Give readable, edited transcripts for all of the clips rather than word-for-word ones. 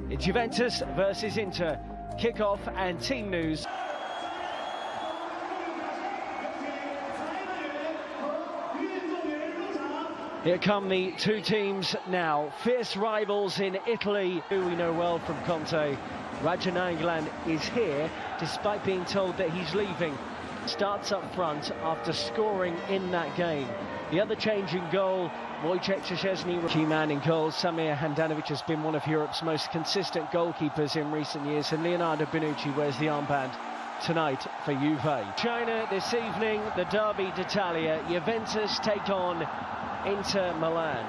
It's Juventus versus Inter. Kick-off and team news. Here come the two teams now. Fierce rivals in Italy, who we know well from Conte. Rajananglan is here, despite being told that he's leaving. Starts up front after scoring in that game. The other change in goal, Wojciech Szczesny, key man in goal. Samir Handanovic has been one of Europe's most consistent goalkeepers in recent years, and Leonardo Bonucci wears the armband tonight for Juve. China this evening, the Derby d'Italia. Juventus take on Inter Milan.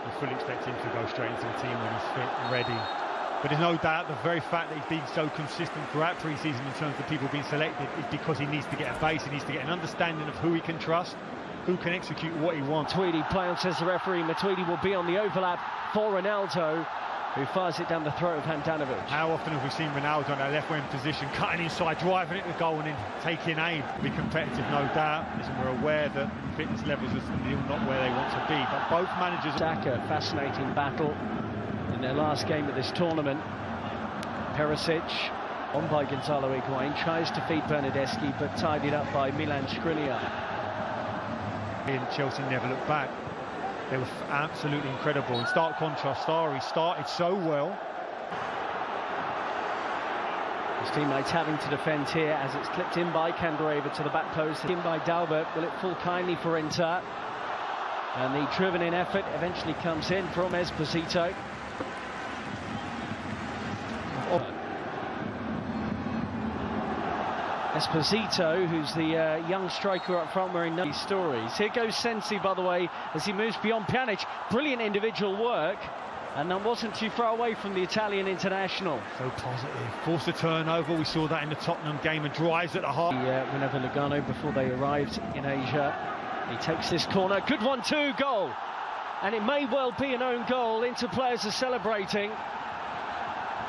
You fully expect him to go straight into the team when he's fit and ready. But there's no doubt the very fact that he's been so consistent throughout pre-season in terms of people being selected is because he needs to get a base, he needs to get an understanding of who he can trust, who can execute what he wants. Matuidi play on, says the referee. Matuidi will be on the overlap for Ronaldo, who fires it down the throat of Handanovic. How often have we seen Ronaldo in that left wing position, cutting inside, driving it to goal and then taking aim? Be competitive, no doubt. Listen, we're aware that fitness levels are still not where they want to be, but both managers... Saka, fascinating battle in their last game of this tournament. Perisic, on by Gonzalo Higuain, tries to feed Bernardeschi, but tied it up by Milan Skriniar. And Chelsea never looked back. They were absolutely incredible. In stark contrast, Sarri started so well. His teammates having to defend here as it's clipped in by Candreva to the back post. In by Dalbert. Will it fall kindly for Inter? And the driven-in effort eventually comes in from Esposito. Esposito, who's the young striker up front, wearing no stories. Here goes Sensi, by the way, as he moves beyond Pjanic. Brilliant individual work, and that wasn't too far away from the Italian international. So positive. Forced a turnover. We saw that in the Tottenham game, and drives at the heart. Whenever Lugano, before they arrived in Asia, he takes this corner. Good 1-2 goal, and it may well be an own goal. Inter players are celebrating,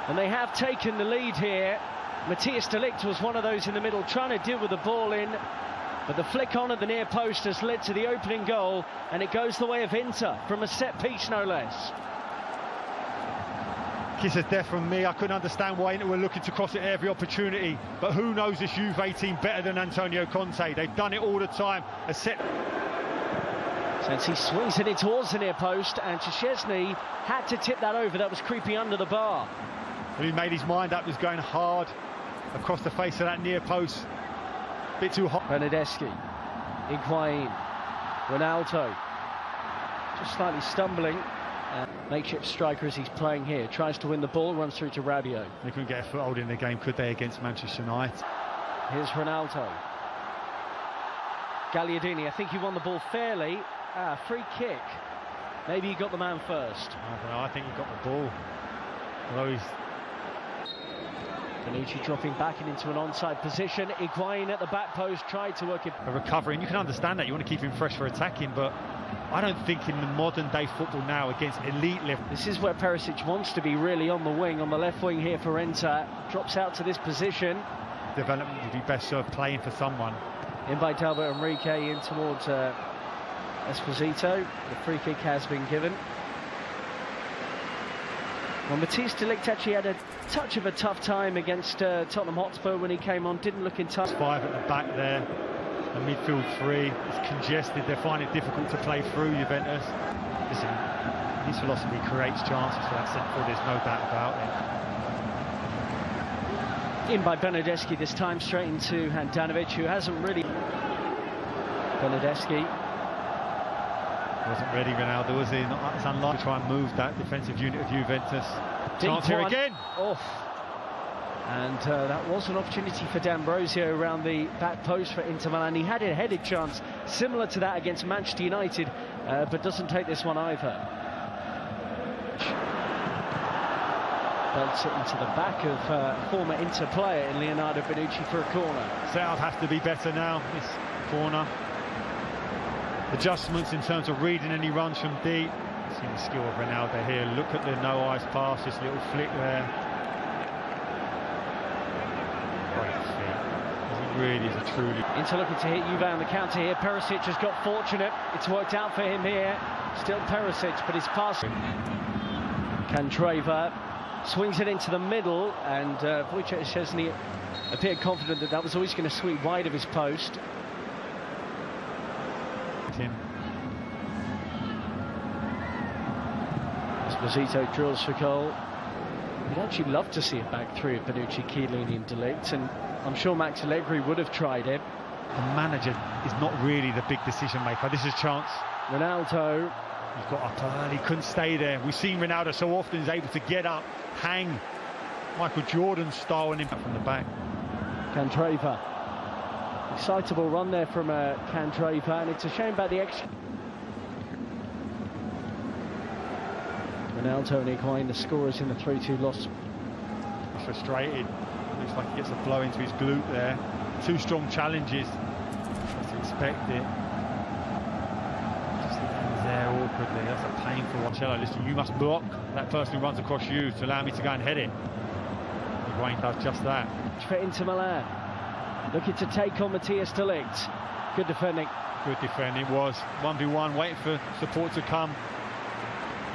and they have taken the lead here. Matthias de Ligt was one of those in the middle trying to deal with the ball in, but the flick on at the near post has led to the opening goal, and it goes the way of Inter from a set piece, no less. Kiss of death from me. I couldn't understand why Inter were looking to cross it every opportunity, but who knows this Juve team better than Antonio Conte? They've done it all the time. A set. Since he swings it in towards the near post, and Szczesny had to tip that over. That was creeping under the bar. And he made his mind up. He was going hard across the face of that near post. Bit too hot. Bernardeschi, Higuain, Ronaldo, just slightly stumbling. Makeshift striker as he's playing here, tries to win the ball, runs through to Rabiot. They couldn't get a foothold in the game, could they, against Manchester United? Here's Ronaldo. Gagliardini, I think he won the ball fairly. Free kick. Maybe he got the man first. I think he got the ball. Although he's... Bonucci dropping back and into an onside position. Higuain at the back post tried to work it. A recovery, and you can understand that. You want to keep him fresh for attacking, but I don't think in the modern day football now against elite level. This is where Perisic wants to be, really, on the wing, on the left wing here for Inter. Drops out to this position. Development would be best served playing for someone. In by Dalbert Enrique in towards Esposito. The free kick has been given. Well, Matthias de Ligt actually had a touch of a tough time against Tottenham Hotspur when he came on. Didn't look in time. 5 at the back there. The midfield 3 is congested. They find it difficult to play through Juventus. Listen, his philosophy creates chances for that centre forward. There's no doubt about it. In by Bernardeschi this time, straight into Handanovic, who hasn't really... Bernardeschi wasn't ready, Ronaldo, was he? It's unlikely to try and move that defensive unit of Juventus. Chance here again. Off. And that was an opportunity for D'Ambrosio around the back post for Inter Milan. He had a headed chance similar to that against Manchester United, but doesn't take this one either. Belts it into the back of former Inter player in Leonardo Bonucci for a corner. Setup has to be better now, this corner. Adjustments in terms of reading any runs from deep. See the skill of Ronaldo here. Look at the no eyes pass, this little flick there. Great feet. He really is a truly... Inter looking to hit Juve on the counter here. Perisic has got fortunate. It's worked out for him here. Still Perisic, but his pass... Candreva swings it into the middle, and Wojciech Szczesny appeared confident that that was always going to sweep wide of his post. Tim. Esposito drills for goal. We'd actually love to see it back through Bonucci, Chiellini and De Ligt, and I'm sure Max Allegri would have tried it. The manager is not really the big decision maker. This is a chance. Ronaldo. He's got up early, couldn't stay there. We've seen Ronaldo so often, he's able to get up, hang. Michael Jordan style and impact from the back. Candreva. Excitable run there from Candreva, and it's a shame about the extra. Ronaldo and Higuain, the scorers in the 3-2 loss. He's frustrated. Looks like he gets a blow into his glute there. Two strong challenges. Tries to expect it. Just ends there awkwardly. That's a painful one. Marcelo, listen, you must block that person who runs across you to allow me to go and head it. Higuain does just that. For Inter Milan. Looking to take on Matthias De Ligt. Good defending. Good defending. It was 1v1, waiting for support to come.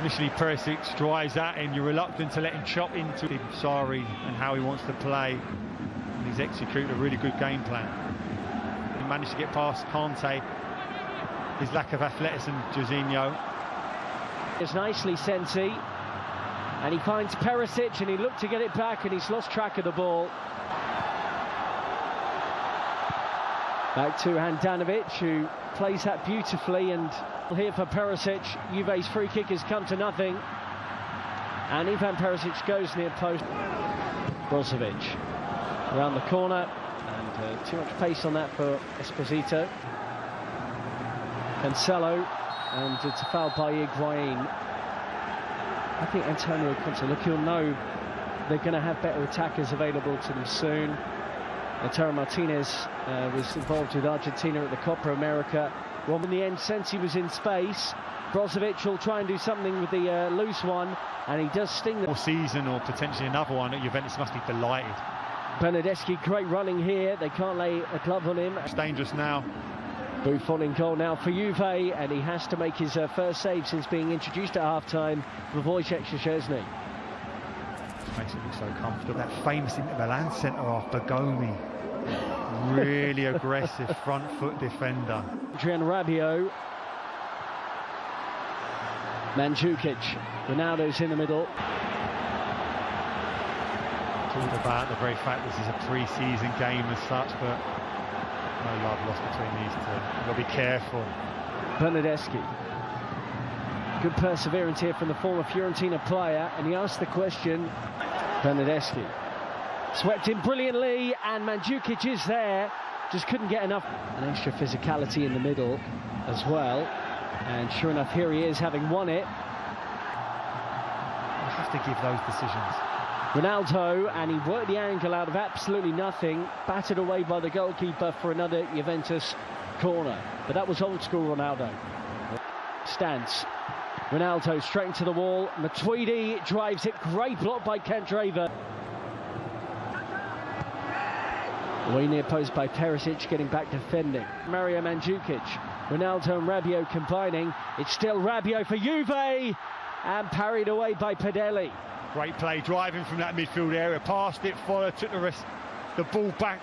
Initially Perisic drives at him. You're reluctant to let him chop into Sarri and how he wants to play. And he's executed a really good game plan. He managed to get past Kante. His lack of athleticism, Jorginho. It's nicely Sensi. And he finds Perisic, and he looked to get it back, and he's lost track of the ball. Back to Handanovic, who plays that beautifully, and here for Perisic. Juve's free kick has come to nothing, and Ivan Perisic goes near post. Brozovic around the corner, and too much pace on that for Esposito. Cancelo, and it's a foul by Higuain. I think Antonio Conte, look, he'll know they're going to have better attackers available to them soon. Lautaro Martinez was involved with Argentina at the Copa America. Well, in the end, Sensi was in space. Brozovic will try and do something with the loose one, and he does sting them. Or season, or potentially another one. Juventus must be delighted. Bernardeschi, great running here. They can't lay a glove on him. It's dangerous now. Buffon in goal now for Juve, and he has to make his first save since being introduced at half-time for Wojciech Szczesny. Makes it look so comfortable. That famous Inter Milan centre-half, Bergomi. Really aggressive front foot defender. Adrian Rabiot. Mandzukic. Ronaldo's in the middle. It's all about the very fact this is a pre-season game as such, but no love lost between these two. You've got to be careful. Bernardeschi. Good perseverance here from the former Fiorentina player, and he asked the question. Bernardeschi swept in brilliantly, and Mandzukic is there, just couldn't get enough. An extra physicality in the middle as well, and sure enough, here he is, having won it. You have to give those decisions. Ronaldo, and he worked the angle out of absolutely nothing, battered away by the goalkeeper for another Juventus corner. But that was old school Ronaldo. Stance. Ronaldo straight into the wall. Matuidi drives it. Great block by Candreva. Way near post by Perisic, getting back defending. Mario Mandzukic. Ronaldo and Rabiot combining. It's still Rabiot for Juve, and parried away by Padelli. Great play, driving from that midfield area, passed it, followed, took the ball back.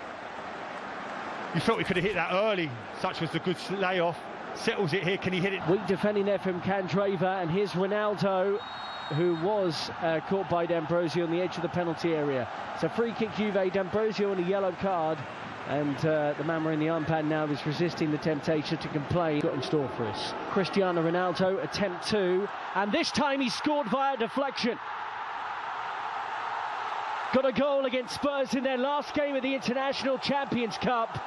You felt he could have hit that early. Such was the good layoff. Settles it here. Can he hit it? Weak defending there from Candreva, and here's Ronaldo, who was caught by D'Ambrosio on the edge of the penalty area. So free kick Juve, D'Ambrosio and a yellow card, and the man wearing the armband now is resisting the temptation to complain. Got in store for us. Cristiano Ronaldo, attempt 2, and this time he scored via deflection. Got a goal against Spurs in their last game of the International Champions Cup,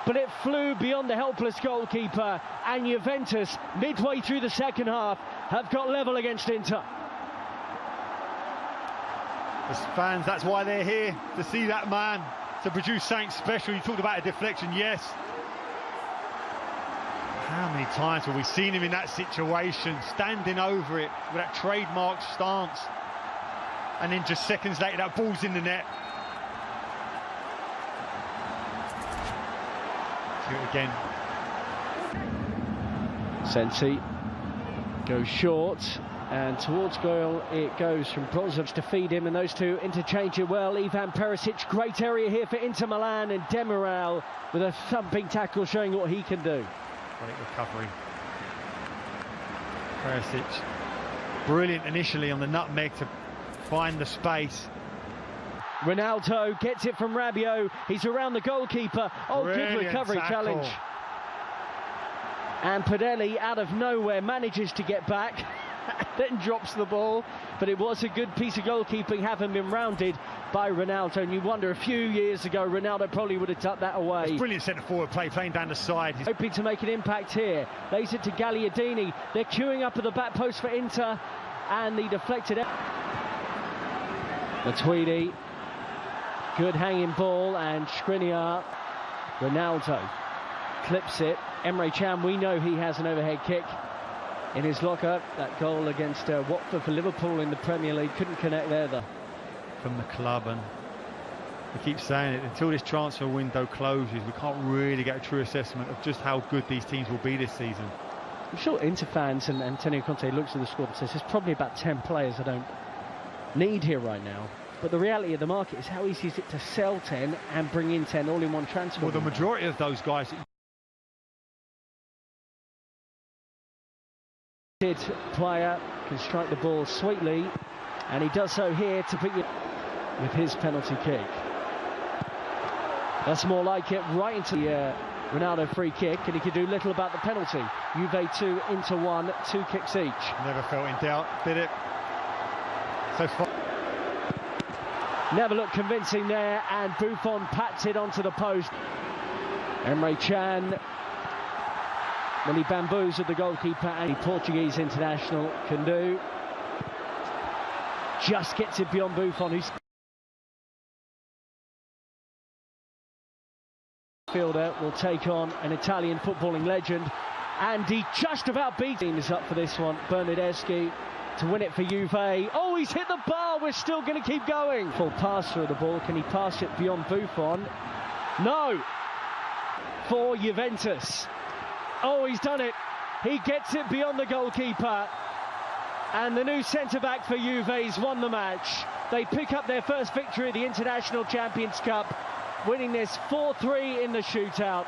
but it flew beyond the helpless goalkeeper, and Juventus, midway through the second half, have got level against Inter. As fans, that's why they're here, to see that man, to produce something special. You talked about a deflection, yes. How many times have we seen him in that situation, standing over it with that trademark stance, and then just seconds later that ball's in the net. Do it again. Sensi goes short, And towards goal it goes from Brozovic to feed him, and those two interchange it well. Ivan Perisic, great area here for Inter Milan, and Demiral with a thumping tackle showing what he can do. Great recovery. Perisic, brilliant initially on the nutmeg to find the space. Ronaldo gets it from Rabiot, he's around the goalkeeper. Oh, brilliant good recovery tackle. challenge. And Padelli out of nowhere manages to get back. Then drops the ball, but it was a good piece of goalkeeping, having been rounded by Ronaldo. And you wonder, a few years ago Ronaldo probably would have tucked that away. It's brilliant centre forward play, playing down the side. Hoping to make an impact here. Lays it to Gagliardini. They're queuing up at the back post for Inter, and the deflected Matuidi, good hanging ball, and Skriniar. Ronaldo clips it. Emre Can, we know he has an overhead kick in his locker. That goal against Watford for Liverpool in the Premier League couldn't connect there though. From the club, and we keep saying it, until this transfer window closes we can't really get a true assessment of just how good these teams will be this season. I'm sure Inter fans and Antonio Conte looks at the squad and says there's probably about 10 players I don't need here right now. But the reality of the market is how easy is it to sell 10 and bring in 10 all in one transfer? Well, the majority of those guys... Player can strike the ball sweetly, and he does so here to put you with his penalty kick. That's more like it, right into the Ronaldo free kick, and he could do little about the penalty. Juve 2, Inter 1, 2 kicks each. Never felt in doubt, did it? So far. Never looked convincing there, and Buffon pats it onto the post. Emre Can, when he bamboozled the goalkeeper, and the Portuguese international can do. Just gets it beyond Buffon, who's fielder will take on an Italian footballing legend, and he just about beat him. Is up for this one. Bernardeschi to win it for Juve. Oh, he's hit the bar. We're still going to keep going. Full pass through the ball. Can he pass it beyond Buffon? No. For Juventus. Oh, he's done it. He gets it beyond the goalkeeper. And the new centre-back for Juve's won the match. They pick up their first victory at the International Champions Cup, winning this 4-3 in the shootout.